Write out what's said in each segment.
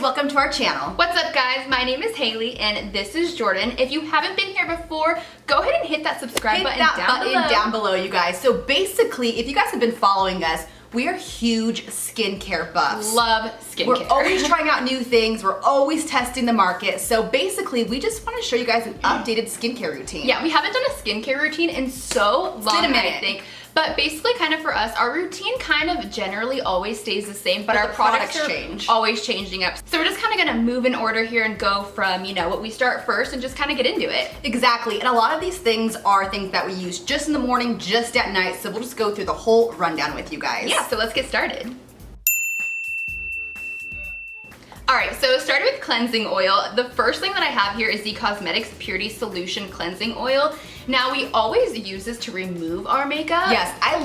welcome to our channel. What's up guys, my name is Haley and this is Jordan. If you haven't been here before, go ahead and hit that subscribe button down below, you guys. So basically, if you guys have been following us, we are huge skincare buffs. Love skincare. We're always trying out new things. We're always testing the market. So basically, we just want to show you guys an updated skincare routine. Yeah, we haven't done a skincare routine in so long, it's been a minute. I think. But basically, kind of for us, our routine kind of generally always stays the same, but our products are always changing up. So we're just kind of gonna move in order here and go from, you know, what we start first and just kind of get into it. Exactly, and a lot of these things are things that we use just in the morning, just at night, so we'll just go through the whole rundown with you guys. Yeah, so let's get started. Alright, so starting with cleansing oil, the first thing that I have here is the COSMEDIX Purity Solution Cleansing Oil. Now, we always use this to remove our makeup. Yes, I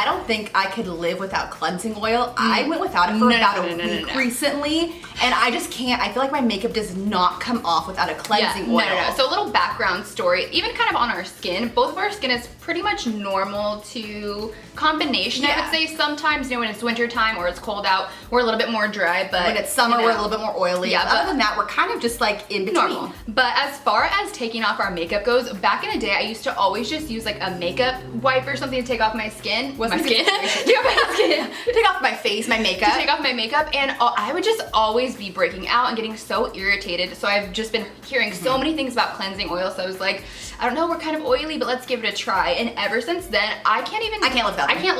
don't think I could live without cleansing oil. I went without it for about a week recently, and I just can't. I feel like my makeup does not come off without a cleansing oil. No. So a little background story, even kind of on our skin, both of our skin is pretty much normal to combination, I would say. Sometimes, you know, when it's winter time or it's cold out, we're a little bit more dry, but when it's summer, we're a little bit more oily. Yeah, but other than that, we're kind of just like in between. Normal. But as far as taking off our makeup goes, back in the day, I used to always just use like a makeup wipe or something to take off my skin. Take off my face, my makeup. To take off my makeup, and I would just always be breaking out and getting so irritated. So I've just been hearing so many things about cleansing oil. So I was like, I don't know, we're kind of oily, but let's give it a try. And ever since then, I can't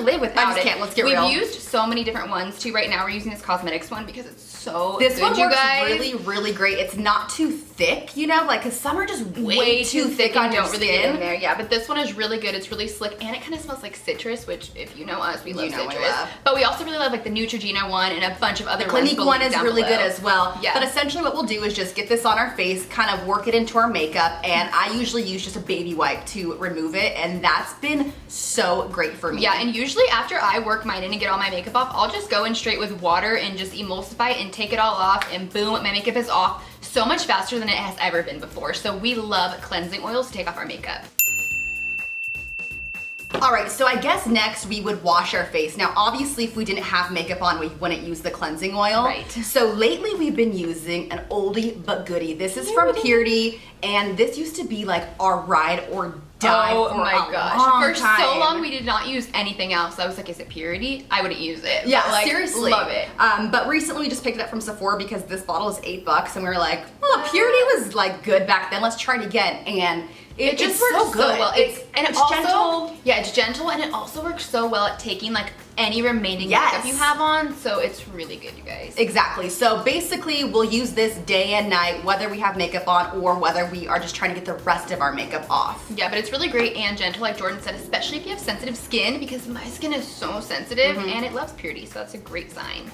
live without it. I just can't. Let's get real. We've used so many different ones too. Right now, we're using this COSMEDIX one because it's so this good, one you works guys. really, really great. It's not too thick, you know, like, cause some are just way too thick and don't really get in there. Yeah, but this one is really good. It's really slick, and it kind of smells like citrus, which, if you know us, we love citrus. But we also really love like the Neutrogena one and a bunch of other ones. The Clinique one is really good as well. Yeah. But essentially, what we'll do is just get this on our face, kind of work it into our makeup, and I usually use just a baby wipe to remove it, and that's been so great for me. Yeah, and usually after I work mine in and get all my makeup off, I'll just go in straight with water and just emulsify it and take it all off, and boom, my makeup is off so much faster than it has ever been before. So we love cleansing oils to take off our makeup. All right, so I guess next we would wash our face. Now, obviously, if we didn't have makeup on, we wouldn't use the cleansing oil. Right. So lately we've been using an oldie but goodie. This is from Purity, and this used to be like our ride or die for a long time. For so long, we did not use anything else. I was like, is it Purity? I wouldn't use it. Yeah, but, like, seriously. Love it. But recently we just picked it up from Sephora because this bottle is $8, and we were like, oh, Purity was like good back then. Let's try it again. And it just works so good. Well. It's also gentle. Yeah, it's gentle, and it also works so well at taking like any remaining makeup you have on. So it's really good, you guys. Exactly. So basically, we'll use this day and night, whether we have makeup on or whether we are just trying to get the rest of our makeup off. Yeah, but it's really great and gentle, like Jordan said, especially if you have sensitive skin, because my skin is so sensitive and it loves Purity, so that's a great sign.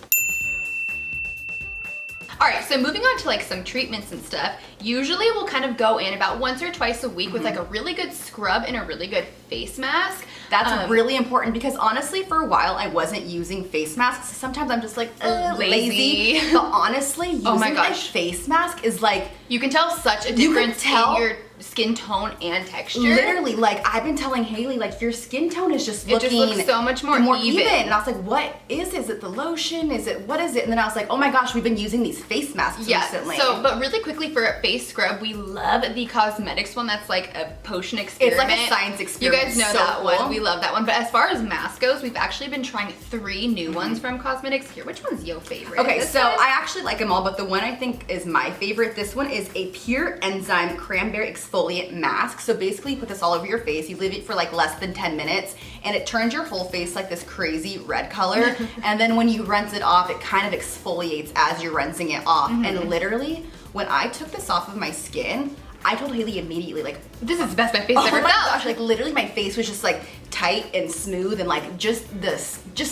Alright, so moving on to like some treatments and stuff, usually we'll kind of go in about once or twice a week with like a really good scrub and a really good face mask. That's really important because honestly, for a while I wasn't using face masks. Sometimes I'm just like lazy. But honestly, using a face mask is like, you can tell such a difference in your skin tone and texture. Literally, like I've been telling Haley, like your skin tone is just looking so much more even. And I was like, what is it the lotion? What is it? And then I was like, oh my gosh, we've been using these face masks recently. So, but really quickly for a face scrub, we love the COSMEDIX one. That's like a potion experiment. It's like a science experiment. You guys know that one. We love that one. But as far as mask goes, we've actually been trying 3 new ones from COSMEDIX. Here, which one's your favorite? Okay, so I actually like them all, but the one I think is my favorite, this one is a Pure Enzyme Cranberry Exfoliant Mask. So basically you put this all over your face, you leave it for like less than 10 minutes, and it turns your whole face like this crazy red color. And then when you rinse it off, it kind of exfoliates as you're rinsing it off. And literally, when I took this off of my skin, I told Haley immediately, like, this is the best my face ever felt. Oh my gosh, like literally my face was just like tight and smooth, and like just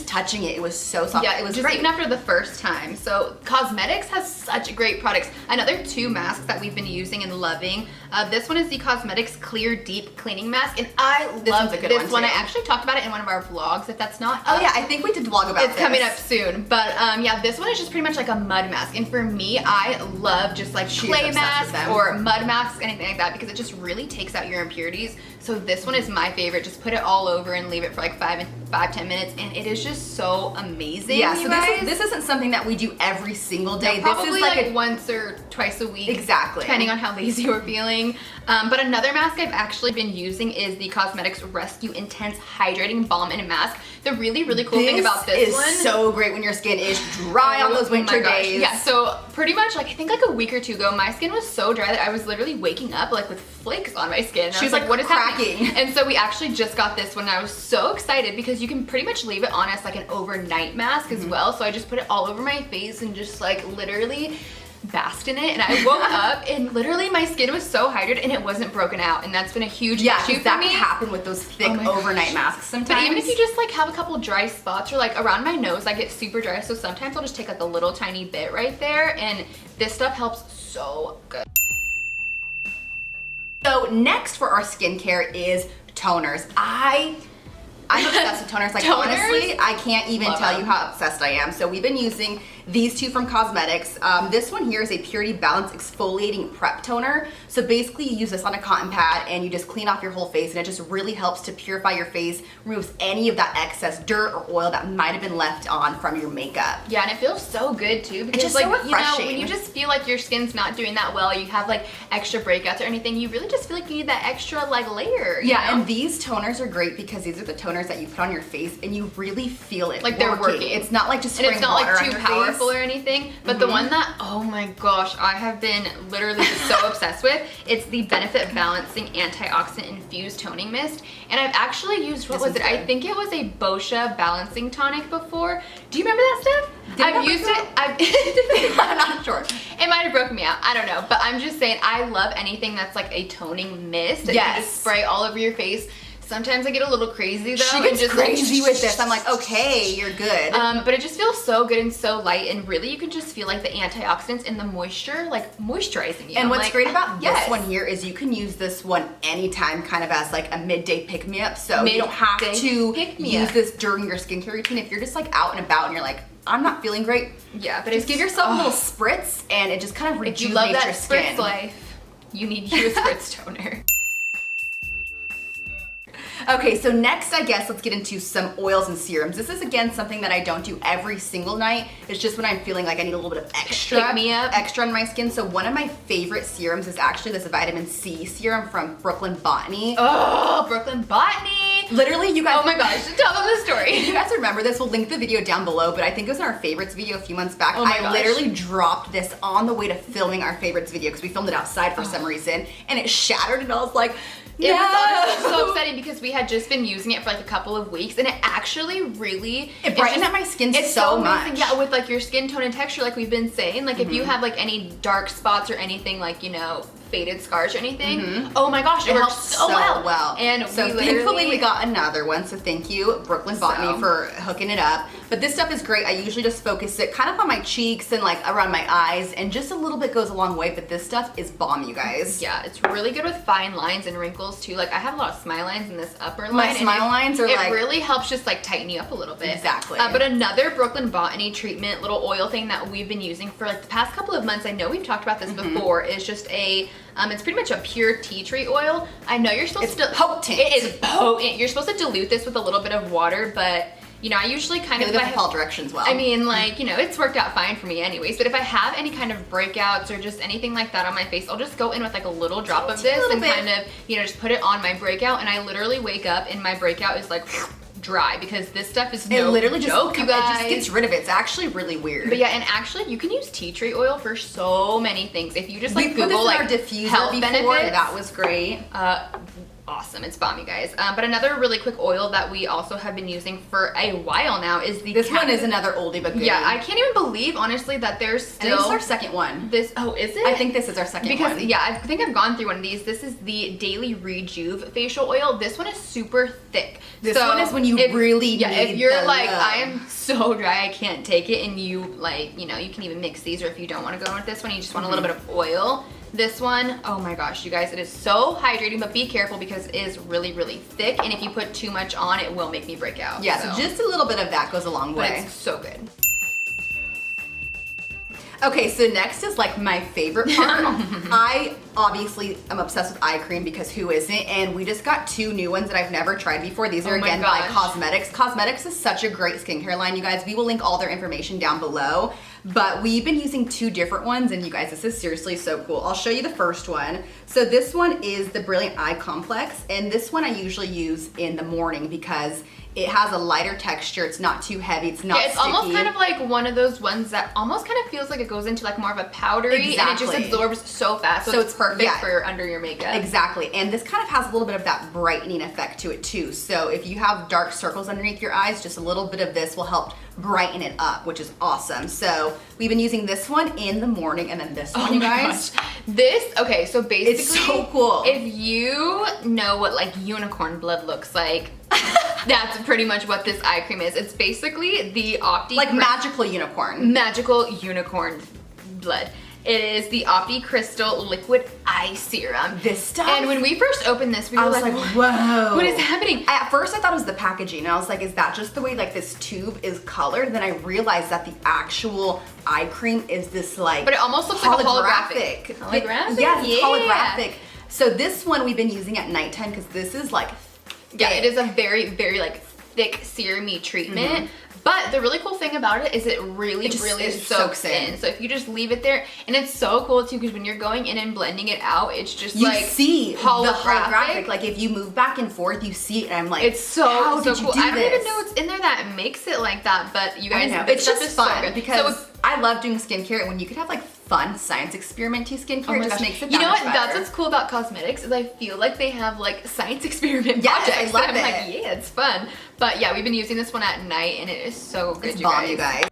touching it, it was so soft. Yeah, it was just great. even after the first time. So COSMEDIX has such great products. Another 2 masks that we've been using and loving. This one is the COSMEDIX Clear Deep Cleaning Mask, and I love this one. I actually talked about it in one of our vlogs. If that's not up, yeah, I think we did vlog about it. It's coming up soon. But yeah, this one is just pretty much like a mud mask, and for me, I love just like clay masks or mud masks, anything like that, because it just really takes out your impurities. So this one is my favorite. Just put it all over and leave it for like 5-10 minutes, and it is just so amazing. Yeah, so this isn't something that we do every single day. No, probably this is like once or twice a week. Exactly. Depending on how lazy we're feeling. But another mask I've actually been using is the COSMEDIX Rescue Intense Hydrating Balm and Mask. The really cool thing about this one is so great when your skin is dry on those winter days. Yeah, so pretty much like I think like a week or two ago, my skin was so dry that I was literally waking up like with flakes on my skin. And she was like, what is cracking? Happening? And so we actually just got this one and I was so excited because you can pretty much leave it on as like an overnight mask as well. So I just put it all over my face and just like literally basked in it, and I woke up and literally my skin was so hydrated and it wasn't broken out, and that's been a huge issue for me. That can happen with those thick overnight masks sometimes. But even if you just like have a couple dry spots, or like around my nose I get super dry, so sometimes I'll just take like a little tiny bit right there, and this stuff helps so good. So next for our skincare is toners. I'm obsessed with toners. Like honestly, I can't even tell you how obsessed I am. So we've been using these two from COSMEDIX. This one here is a Purity Balance Exfoliating Prep Toner. So basically you use this on a cotton pad and you just clean off your whole face, and it just really helps to purify your face, removes any of that excess dirt or oil that might have been left on from your makeup. Yeah, and it feels so good too, because just like, so refreshing. you know, when you just feel like your skin's not doing that well, you have like extra breakouts or anything, you really just feel like you need that extra like layer. Yeah, and these toners are great because these are the toners that you put on your face and you really feel it like they're working. It's not like just spraying water on your face. And it's not like too powerful or anything, but the one that, oh my gosh, I have been literally so obsessed with, it's the Benefit Balancing Antioxidant Infused Toning Mist, and I've actually used, what was it? I think it was a Boscia Balancing Tonic before. Do you remember that stuff? I've used it. I'm not sure. It might have broken me out. I don't know. But I'm just saying, I love anything that's like a toning mist that you can just spray all over your face. Sometimes I get a little crazy though. She gets crazy with this. I'm like, okay, you're good. But it just feels so good and so light, and really you can just feel like the antioxidants and the moisture like moisturizing you. And what's great about this one here is you can use this one anytime, kind of as like a midday pick-me-up. So you don't have to use this during your skincare routine. If you're just like out and about and you're like, I'm not feeling great. Yeah, but just give yourself a little spritz and it just kind of rejuvenates your skin. If you love that spritz life, you need to use a spritz toner. Okay, so next I guess let's get into some oils and serums. This is again something that I don't do every single night. It's just when I'm feeling like I need a little bit of extra on my skin. So one of my favorite serums is actually this vitamin C serum from Botany. Oh, Botany! Literally, you guys. Oh my gosh, tell them the story. If you guys remember this, we'll link the video down below, but I think it was in our favorites video a few months back. I literally dropped this on the way to filming our favorites video because we filmed it outside for some reason, and it shattered, and I was like, it was so upsetting because we had just been using it for like a couple of weeks, and it actually really brightened up my skin so much. Yeah, with like your skin tone and texture, like we've been saying, like if you have like any dark spots or anything, like, you know, faded scars or anything, oh my gosh, it helps so well. And so thankfully we got another one, so thank you Botany for hooking it up. But this stuff is great. I usually just focus it kind of on my cheeks and like around my eyes, and just a little bit goes a long way, but this stuff is bomb, you guys. Yeah, it's really good with fine lines and wrinkles too. Like I have a lot of smile lines in this upper line. My smile lines are like, it really helps just like tighten you up a little bit. Exactly. But another Botany treatment little oil thing that we've been using for like the past couple of months, I know we've talked about this before, is just a it's pretty much a pure tea tree oil. I know you're supposed to potent. It is potent. You're supposed to dilute this with a little bit of water, but you know, I usually kind of follow directions well. I mean, like, you know, it's worked out fine for me anyways, but if I have any kind of breakouts or just anything like that on my face, I'll just go in with like a little drop of this and kind of, you know, just put it on my breakout, and I literally wake up and my breakout is like dry because this stuff is no joke, you guys. It just gets rid of it. It's actually really weird. But yeah, and actually you can use tea tree oil for so many things. If you just like Google like health benefits, that was great. Awesome, it's bomb, you guys. But another really quick oil that we also have been using for a while now is the This one is another oldie but goodie. Yeah, I can't even believe, honestly, that there's still... this is our second one. Oh, is it? I think this is our second one. Because, yeah, I think I've gone through one of these. This is the Daily Rejuve facial oil. This one is super thick. This one is when you really need if you're like, love. I am so dry, I can't take it, and you, like, you know, you can even mix these, or if you don't want to go in with this one, you just want a little bit of oil. This one, oh my gosh, you guys, it is so hydrating, but be careful because it is really, really thick, and if you put too much on, it will make me break out. Yeah, so just a little bit of that goes a long way. But it's so good. Okay, so next is like my favorite part. I obviously am obsessed with eye cream because who isn't? And we just got 2 new ones that I've never tried before. These are again by COSMEDIX. COSMEDIX is such a great skincare line, you guys. We will link all their information down below. But we've been using 2 different ones, and you guys, this is seriously so cool. I'll show you the first one. So this one is the Brilliant Eye Complex, and this one I usually use in the morning because it has a lighter texture. It's not too heavy. It's not it's sticky. Almost kind of like one of those ones that almost kind of feels like it goes into like more of a powdery, and it just absorbs so fast. So it's perfect for under your makeup. Exactly. And this kind of has a little bit of that brightening effect to it too. So if you have dark circles underneath your eyes, just a little bit of this will help brighten it up, which is awesome. So we've been using this one in the morning, and then this one, you guys. This, okay, so basically, it's so cool. If you know what like unicorn blood looks like, that's pretty much what this eye cream is. It's basically the like magical unicorn. Magical unicorn blood. It is the Opti Crystal Liquid Eye Serum. This stuff. And when we first opened this, we were like, whoa. What is happening? At first I thought it was the packaging, and I was like, is that just the way like this tube is colored? Then I realized that the actual eye cream is this like, but it almost looks like a holographic. Holographic? Yes, it's holographic. So this one we've been using at nighttime because this is like thick. Yeah, it is a very, very like thick serum-y treatment. But the really cool thing about it is it really soaks in. So if you just leave it there, and it's so cool too because when you're going in and blending it out, it's just you like see holographic. Like if you move back and forth, you see it. And I'm like, it's so how did cool. You do I don't this? even know what's in there that makes it like that. But you guys, it's just fun so because I love doing skincare, and when you could have like fun science experimenty skincare, it just makes it. You know what? That's what's cool about COSMEDIX is I feel like they have like science experiment projects. I love it. I'm like, yeah, it's fun. But yeah, we've been using this one at night, and it is so good. It's bomb, you guys.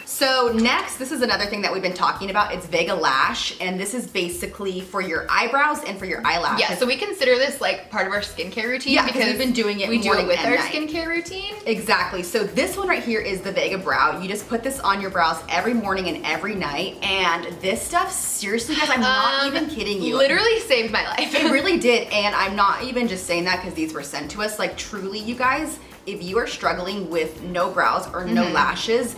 So next, this is another thing that we've been talking about. It's Vega Lash, and this is basically for your eyebrows and for your eyelashes. Yeah, so we consider this like part of our skincare routine. Yeah, because we've been doing it we do it with our night. Skincare routine. Exactly. So this one right here is the Vega Brow. You just put this on your brows every morning and every night, and this stuff, seriously guys, I'm not even kidding you. Literally saved my life. It really did, and I'm not even just saying that because these were sent to us. Like truly, you guys, if you are struggling with no brows or no lashes,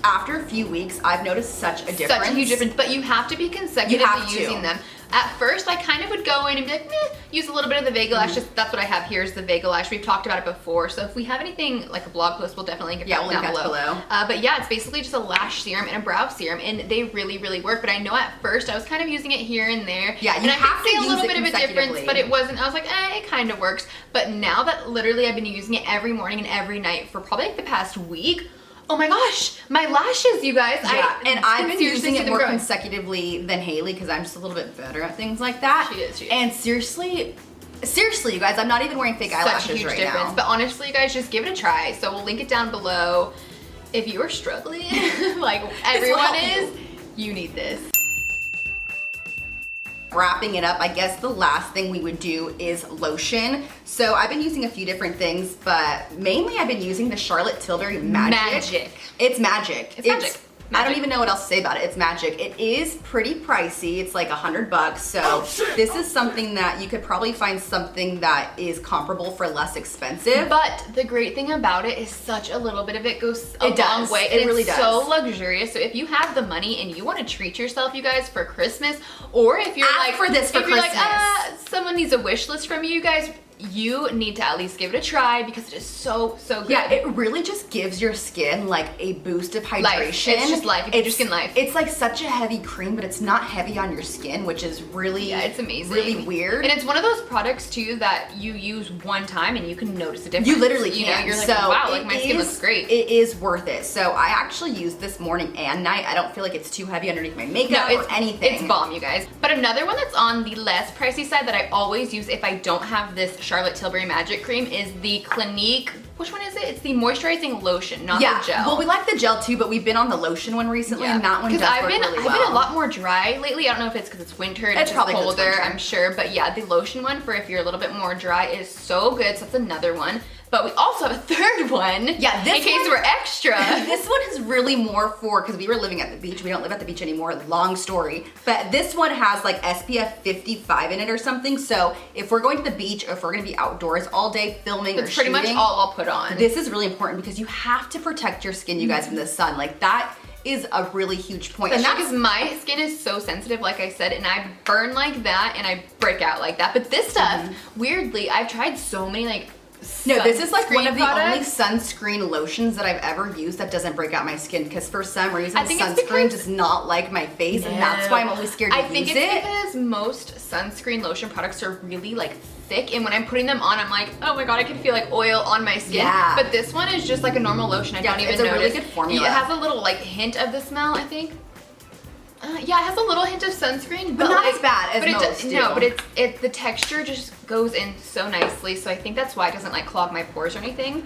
after a few weeks, I've noticed such a difference. Such a huge difference, but you have to be consecutive using them. At first, I kind of would go in and be like, meh, use a little bit of the Vega Lash. Just, that's what I have here is the Vega Lash. We've talked about it before, so if we have anything like a blog post, we'll definitely get that down below. But yeah, it's basically just a lash serum and a brow serum, and they really, really work. But I know at first I was kind of using it here and there. Yeah, and I could see a little bit of a difference, but it wasn't. I was like, it kind of works. But now that literally I've been using it every morning and every night for probably like the past week. Oh my gosh, my lashes, you guys. Yeah, and I've been using it more consecutively than Haley because I'm just a little bit better at things like that. She is. And seriously, you guys, I'm not even wearing fake eyelashes right now. But honestly, you guys, just give it a try. So we'll link it down below. If you are struggling, like everyone is, you need this. Wrapping it up, I guess the last thing we would do is lotion. So I've been using a few different things, but mainly I've been using the Charlotte Tilbury Magic. It's magic. It's magic. I don't even know what else to say about it. It's magic. It is pretty pricey. It's like $100. So this is something that you could probably find something that is comparable for less expensive. But the great thing about it is such a little bit of it goes a long way. It really does. It's so luxurious. So if you have the money and you want to treat yourself, you guys, for Christmas, or if you're like, for this for Christmas, someone needs a wish list from you guys, you need to at least give it a try because it is so good. Yeah, it really just gives your skin like a boost of hydration. Life. It's just life. It's your skin life. It's like such a heavy cream, but it's not heavy on your skin, which is really, it's amazing. Really weird. And it's one of those products too that you use one time and you can notice a difference. You literally can. You know, you're like, wow, like my skin looks great. It is worth it. So I actually use this morning and night. I don't feel like it's too heavy underneath my makeup or anything. It's bomb, you guys. But another one that's on the less pricey side that I always use if I don't have this Charlotte Tilbury Magic cream is the Clinique. Which one is it? It's the moisturizing lotion, not the gel. Well, we like the gel too, but we've been on the lotion one recently, and that one does work really well. I've been a lot more dry lately. I don't know if it's because it's winter and it's probably colder, I'm sure. But yeah, the lotion one for if you're a little bit more dry is so good. So that's another one. But we also have a third one. Yeah, in case we're extra. This one is really more for, because we were living at the beach. We don't live at the beach anymore. Long story. But this one has like SPF 55 in it or something. So if we're going to the beach or if we're going to be outdoors all day filming or shooting. That's pretty much all I'll put on. This is really important because you have to protect your skin, you guys, from the sun. Like that is a really huge point. And that's because my skin is so sensitive, like I said, and I burn like that and I break out like that. But this stuff, weirdly, I've tried so many like no, this is like one of the only sunscreen lotions that I've ever used that doesn't break out my skin, because for some reason sunscreen does not like my face, and that's why I'm always scared to use it. I think it's because most sunscreen lotion products are really like thick, and when I'm putting them on, I'm like, oh my god, I can feel like oil on my skin. Yeah. But this one is just like a normal lotion. I don't even notice. It's a really good formula. It has a little like hint of the smell, I think. Yeah, it has a little hint of sunscreen, but not like, as bad as most do. No, but the texture just goes in so nicely, so I think that's why it doesn't like clog my pores or anything.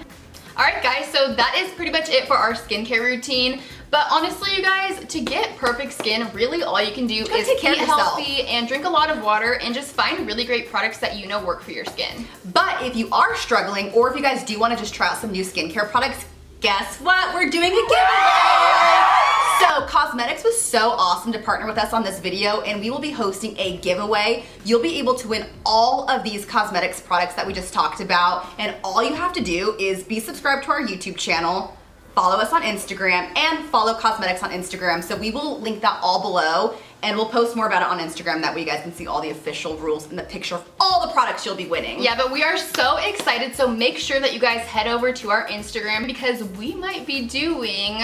Alright guys, so that is pretty much it for our skincare routine. But honestly, you guys, to get perfect skin, really all you can do is eat healthy and drink a lot of water and just find really great products that you know work for your skin. But if you are struggling, or if you guys do want to just try out some new skincare products, guess what? We're doing a giveaway! So COSMEDIX was so awesome to partner with us on this video, and we will be hosting a giveaway. You'll be able to win all of these COSMEDIX products that we just talked about, and all you have to do is be subscribed to our YouTube channel, follow us on Instagram, and follow COSMEDIX on Instagram. So we will link that all below, and we'll post more about it on Instagram. That way you guys can see all the official rules and the picture of all the products you'll be winning. Yeah, but we are so excited, so make sure that you guys head over to our Instagram, because we might be doing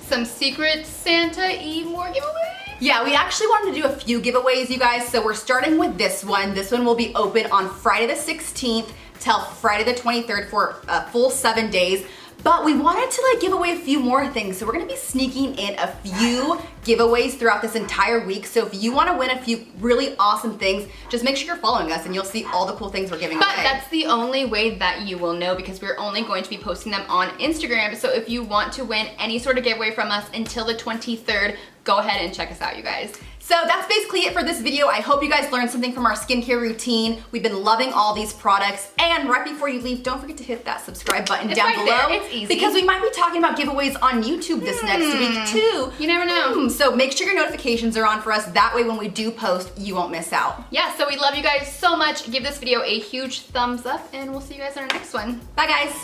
some Secret Santa Eve more giveaways. Yeah, we actually wanted to do a few giveaways, you guys, so we're starting with this one. This one will be open on Friday the 16th till Friday the 23rd for a full 7 days. But we wanted to like give away a few more things, so we're gonna be sneaking in a few giveaways throughout this entire week. So if you wanna win a few really awesome things, just make sure you're following us and you'll see all the cool things we're giving away. But that's the only way that you will know, because we're only going to be posting them on Instagram. So if you want to win any sort of giveaway from us until the 23rd, go ahead and check us out, you guys. So that's basically it for this video. I hope you guys learned something from our skincare routine. We've been loving all these products. And right before you leave, don't forget to hit that subscribe button down below. It's easy. Because we might be talking about giveaways on YouTube this next week too. You never know. So make sure your notifications are on for us. That way when we do post, you won't miss out. Yeah, so we love you guys so much. Give this video a huge thumbs up, and we'll see you guys in our next one. Bye guys.